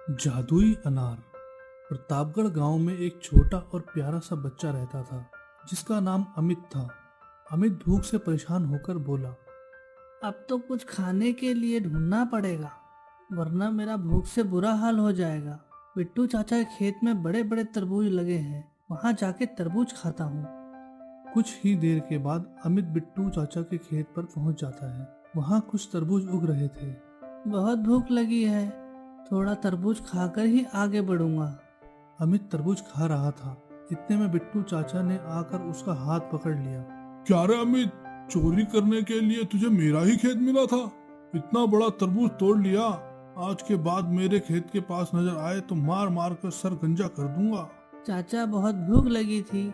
जादुई अनार। प्रतापगढ़ गांव में एक छोटा और प्यारा सा बच्चा रहता था जिसका नाम अमित था। अमित भूख से परेशान होकर बोला, अब तो कुछ खाने के लिए ढूंढना पड़ेगा, वरना मेरा भूख से बुरा हाल हो जाएगा। बिट्टू चाचा के खेत में बड़े बड़े तरबूज लगे हैं, वहां जाके तरबूज खाता हूँ। कुछ ही देर के बाद अमित बिट्टू चाचा के खेत पर पहुंच जाता है। वहां कुछ तरबूज उग रहे थे। बहुत भूख लगी है, थोड़ा तरबूज खाकर ही आगे बढ़ूंगा। अमित तरबूज खा रहा था। इतने में बिट्टू चाचा ने आकर उसका हाथ पकड़ लिया। क्या रे अमित, चोरी करने के लिए तुझे मेरा ही खेत मिला था? इतना बड़ा तरबूज तोड़ लिया। आज के बाद मेरे खेत के पास नजर आए तो मार मार कर सर गंजा कर दूंगा। चाचा बहुत भूख लगी थी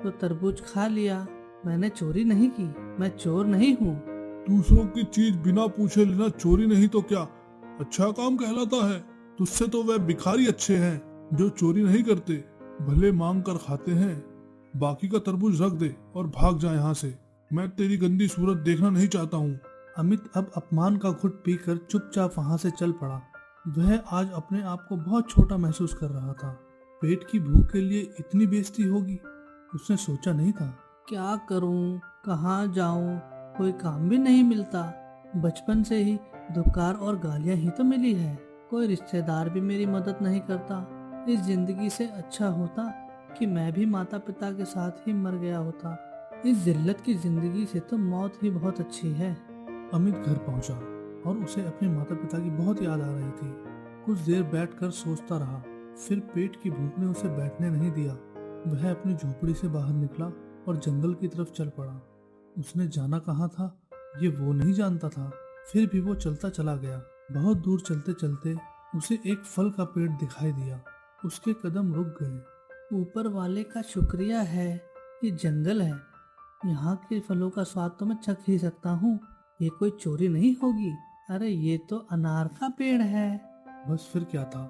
तो तरबूज खा लिया, मैंने चोरी नहीं की, मैं चोर नहीं हूँ। दूसरों की चीज बिना पूछे लेना चोरी नहीं तो क्या अच्छा काम कहलाता है? तुझसे तो वह भिखारी अच्छे हैं जो चोरी नहीं करते, भले मांग कर खाते हैं। बाकी का तरबूज रख दे और भाग जा यहाँ से। मैं तेरी गंदी सूरत देखना नहीं चाहता हूँ। अमित अब अपमान का घुट पीकर चुपचाप वहां से चल पड़ा। वह आज अपने आप को बहुत छोटा महसूस कर रहा था। पेट की भूख के लिए इतनी बेइज्जती होगी, उसने सोचा नहीं था। क्या करूं, कहाँ जाऊं, कोई काम भी नहीं मिलता। बचपन से ही धुकार और गालियां ही तो मिली है। कोई रिश्तेदार भी मेरी मदद नहीं करता। इस जिंदगी से अच्छा होता कि मैं भी माता पिता के साथ ही मर गया होता। इस जिल्लत की जिंदगी से तो मौत ही बहुत अच्छी है। अमित घर पहुंचा और उसे अपने माता पिता की बहुत याद आ रही थी। कुछ देर बैठकर सोचता रहा, फिर पेट की भूख ने उसे बैठने नहीं दिया। वह अपनी झोपड़ी से बाहर निकला और जंगल की तरफ चल पड़ा। उसने जाना कहाँ था ये वो नहीं जानता था, फिर भी वो चलता चला गया। बहुत दूर चलते चलते उसे एक फल का पेड़ दिखाई दिया। उसके कदम रुक गए। ऊपर वाले का शुक्रिया है, ये जंगल है, यहाँ के फलों का स्वाद तो मैं चख ही सकता हूँ। ये कोई चोरी नहीं होगी। अरे ये तो अनार का पेड़ है। बस फिर क्या था,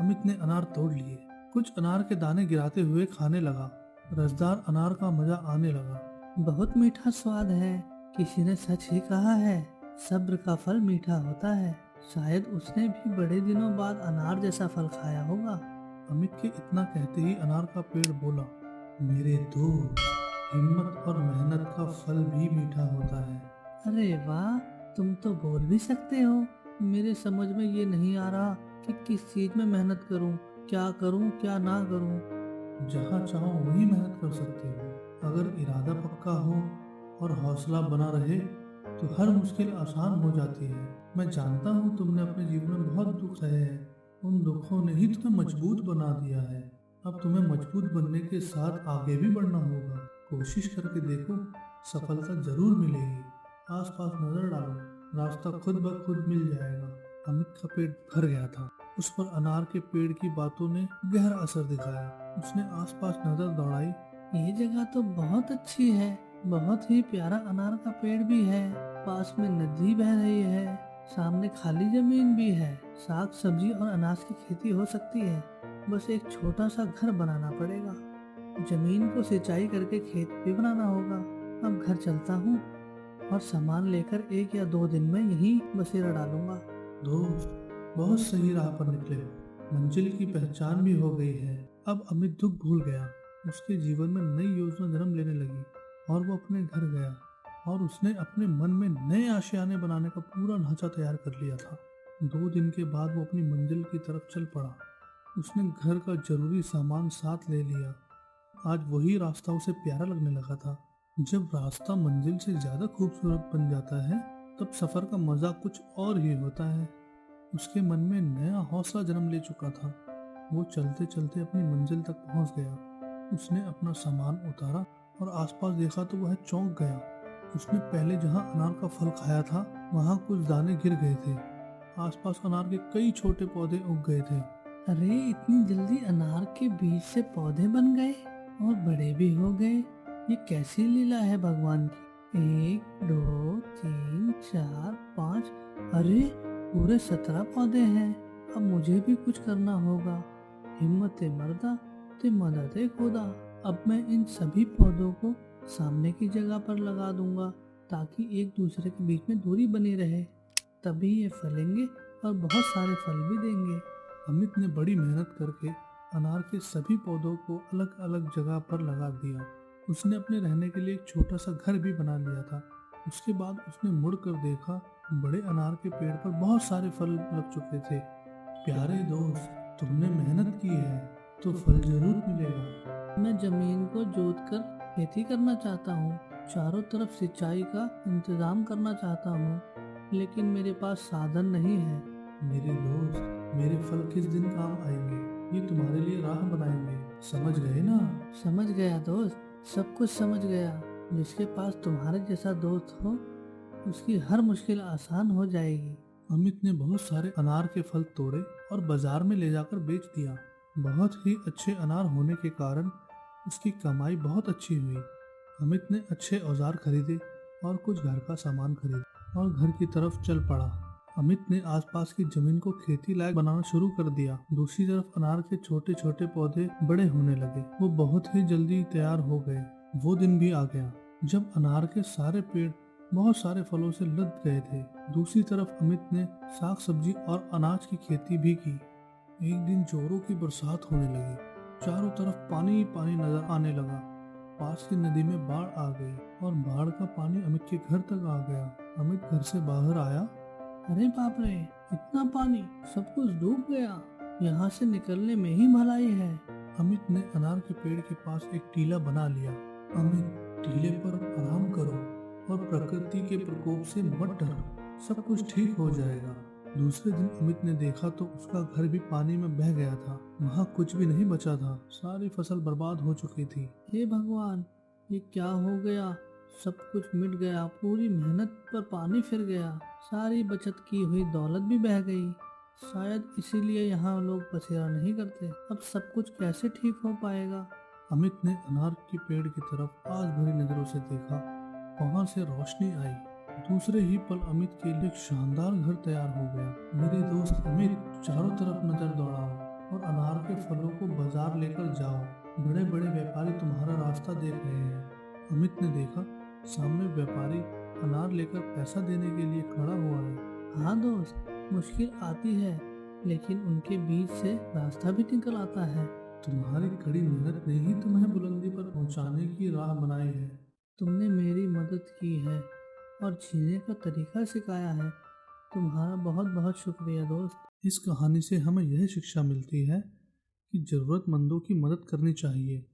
अमित ने अनार तोड़ लिए। कुछ अनार के दाने गिराते हुए खाने लगा। रसदार अनार का मजा आने लगा। बहुत मीठा स्वाद है, किसी ने सच ही कहा है, सब्र का फल मीठा होता है। शायद उसने भी बड़े दिनों बाद अनार जैसा फल खाया होगा। अमित के इतना कहते ही अनार का पेड़ बोला, मेरे दोस्त, हिम्मत और मेहनत का फल भी मीठा होता है। अरे वाह, तुम तो बोल भी सकते हो। मेरे समझ में ये नहीं आ रहा कि किस चीज में मेहनत करूं, क्या ना करूं। जहाँ चाहो वही मेहनत कर सकते हो। अगर इरादा पक्का हो और हौसला बना रहे तो हर मुश्किल आसान हो जाती है। मैं जानता हूँ तुमने अपने जीवन में बहुत दुख सहे हैं। उन दुखों ने ही तुम्हें मजबूत बना दिया है। अब तुम्हें मजबूत बनने के साथ आगे भी बढ़ना होगा। कोशिश करके देखो, सफलता जरूर मिलेगी। आसपास नजर डालो, रास्ता खुद ब खुद मिल जाएगा। अमित का पेट भर गया था। उस पर अनार के पेड़ की बातों ने गहरा असर दिखाया। उसने आसपास नजर दौड़ाई। ये जगह तो बहुत अच्छी है, बहुत ही प्यारा अनार का पेड़ भी है, पास में नदी बह रही है, सामने खाली जमीन भी है, साग सब्जी और अनाज की खेती हो सकती है। बस एक छोटा सा घर बनाना पड़ेगा, जमीन को सिंचाई करके खेत भी बनाना होगा। अब घर चलता हूँ और सामान लेकर 1 या 2 दिन में यहीं बसेरा डालूंगा। दोस्त, बहुत सही राह पर निकले हो। मंजिल की पहचान भी हो गई है। अब अमित दुख भूल गया। उसके जीवन में नई योजना जन्म लेने लगी और वो अपने घर गया और उसने अपने मन में नए आशियाने बनाने का पूरा ढांचा तैयार कर लिया था। 2 दिन के बाद वो अपनी मंजिल की तरफ चल पड़ा। उसने घर का जरूरी सामान साथ ले लिया। आज वही रास्ता उसे प्यारा लगने लगा था। जब रास्ता मंजिल से ज्यादा खूबसूरत बन जाता है तब सफर का मजा कुछ और ही होता है। उसके मन में नया हौसला जन्म ले चुका था। वो चलते चलते अपनी मंजिल तक पहुंच गया। उसने अपना सामान उतारा और आसपास देखा तो वह चौंक गया। उसने पहले जहां अनार का फल खाया था वहां कुछ दाने गिर गए थे। आसपास अनार के कई छोटे पौधे उग गए थे। अरे इतनी जल्दी अनार के बीज से पौधे बन गए और बड़े भी हो गए, ये कैसी लीला है भगवान की। 1 2 3 4 5, अरे पूरे 17 पौधे हैं। अब मुझे भी कुछ करना होगा। हिम्मत मर्दा ते मदद खुदा। अब मैं इन सभी पौधों को सामने की जगह पर लगा दूंगा ताकि एक दूसरे के बीच में दूरी बनी रहे, तभी ये फलेंगे और बहुत सारे फल भी देंगे। अमित ने बड़ी मेहनत करके अनार के सभी पौधों को अलग अलग जगह पर लगा दिया। उसने अपने रहने के लिए एक छोटा सा घर भी बना लिया था। उसके बाद उसने मुड़कर देखा, बड़े अनार के पेड़ पर बहुत सारे फल लग चुके थे। प्यारे दोस्त, तुमने मेहनत की है तो फल जरूर मिलेगा। मैं जमीन को जोतकर खेती करना चाहता हूँ, चारों तरफ सिंचाई का इंतजाम करना चाहता हूँ, लेकिन मेरे पास साधन नहीं है। मेरे दोस्त, मेरे फल किस दिन काम आएंगे? ये तुम्हारे लिए राह बनाएंगे, समझ गए ना? समझ गया दोस्त, सब कुछ समझ गया। जिसके पास तुम्हारे जैसा दोस्त हो उसकी हर मुश्किल आसान हो जाएगी। अमित ने बहुत सारे अनार के फल तोड़े और बाजार में ले जाकर बेच दिया। बहुत ही अच्छे अनार होने के कारण उसकी कमाई बहुत अच्छी हुई। अमित ने अच्छे औजार खरीदे और कुछ घर का सामान खरीदा और घर की तरफ चल पड़ा। अमित ने आसपास की जमीन को खेती लायक बनाना शुरू कर दिया। दूसरी तरफ अनार के छोटे छोटे पौधे बड़े होने लगे। वो बहुत ही जल्दी तैयार हो गए। वो दिन भी आ गया जब अनार के सारे पेड़ बहुत सारे फलों से लद गए थे। दूसरी तरफ अमित ने साग सब्जी और अनाज की खेती भी की। एक दिन जोरों की बरसात होने लगी। चारों तरफ पानी ही पानी नजर आने लगा। पास की नदी में बाढ़ आ गई और बाढ़ का पानी अमित के घर तक आ गया। अमित घर से बाहर आया। अरे बाप रे, इतना पानी, सब कुछ डूब गया। यहाँ से निकलने में ही भलाई है। अमित ने अनार के पेड़ के पास एक टीला बना लिया। अमित, टीले पर आराम करो और प्रकृति के प्रकोप से मत डरो, सब कुछ ठीक हो जाएगा। दूसरे दिन अमित ने देखा तो उसका घर भी पानी में बह गया था। वहाँ कुछ भी नहीं बचा था। सारी फसल बर्बाद हो चुकी थी। हे भगवान, ये क्या हो गया? सब कुछ मिट गया, पूरी मेहनत पर पानी फिर गया, सारी बचत की हुई दौलत भी बह गई। शायद इसीलिए यहाँ लोग बसेरा नहीं करते। अब सब कुछ कैसे ठीक हो पाएगा? अमित ने अनार के पेड़ की तरफ आस भरी नजरों से देखा। वहाँ से रोशनी आई। दूसरे ही पल अमित के लिए एक शानदार घर तैयार हो गया। मेरे दोस्त अमित, चारों तरफ नजर दौड़ाओ और अनार के फलों को बाजार लेकर जाओ। बड़े बड़े व्यापारी तुम्हारा रास्ता देख रहे हैं। अमित ने देखा, सामने व्यापारी अनार लेकर पैसा देने के लिए खड़ा हुआ है। हाँ दोस्त, मुश्किल आती है लेकिन उनके बीच से रास्ता भी निकल आता है। तुम्हारी कड़ी मेहनत ने ही तुम्हें बुलंदी पर पहुंचाने की राह बनाई है। तुमने मेरी मदद की है और जीने का तरीका सिखाया है। तुम्हारा बहुत बहुत शुक्रिया दोस्त। इस कहानी से हमें यह शिक्षा मिलती है कि जरूरतमंदों की मदद करनी चाहिए।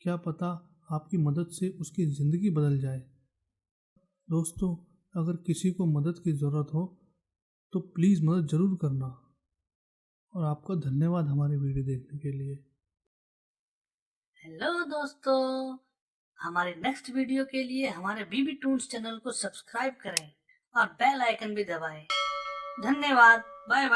क्या पता आपकी मदद से उसकी ज़िंदगी बदल जाए। दोस्तों, अगर किसी को मदद की ज़रूरत हो तो प्लीज़ मदद ज़रूर करना। और आपका धन्यवाद हमारी वीडियो देखने के लिए। हेलो दोस्तों, हमारे नेक्स्ट वीडियो के लिए हमारे बीबी टूल्स चैनल को सब्सक्राइब करें और बेल आइकन भी दबाएं। धन्यवाद, बाय बाय।